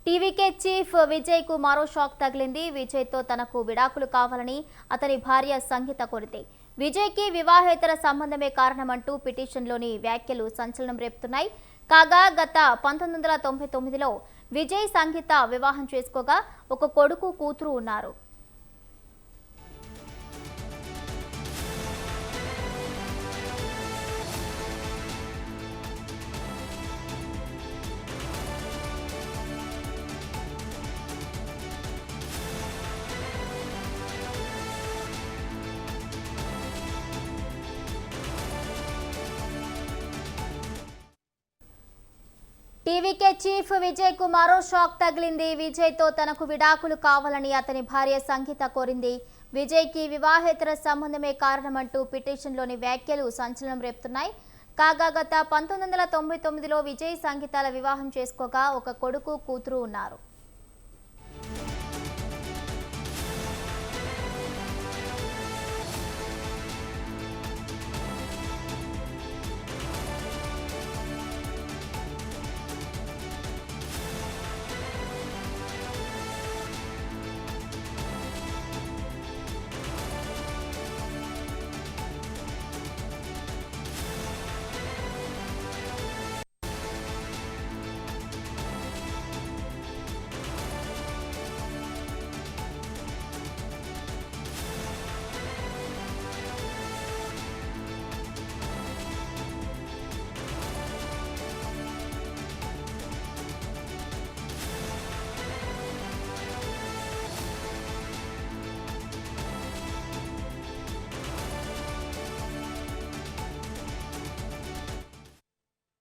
TVK chief Vijay కు మరో shock తగిలింది. విజయ్ తో తనకు విడాకులు కావాలని అతని భార్య సంగీత కోరింది. విజయ్ కి వివాహేతర సంబంధమే కారణమంటూ పిటిషన్లోని వ్యాఖ్యలు సంచలనం రేపుతున్నాయి. కాగా గత 1999లో విజయ్ సంగీత వివాహం చేసుకోగా ఒక కొడుకు కూతురు ఉన్నారు. టీవీకే చీఫ్ విజయ్ కు మరో షాక్ తగిలింది. విజయ్ తో తనకు విడాకులు కావాలని అతని భార్య సంగీత కోరింది. విజయ్ కి వివాహేతర సంబంధమే కారణమంటూ పిటిషన్లోని వ్యాఖ్యలు సంచలనం రేపుతున్నాయి. కాగా గత 1999లో విజయ్ సంగీతాల వివాహం చేసుకోగా ఒక కొడుకు కూతురు ఉన్నారు.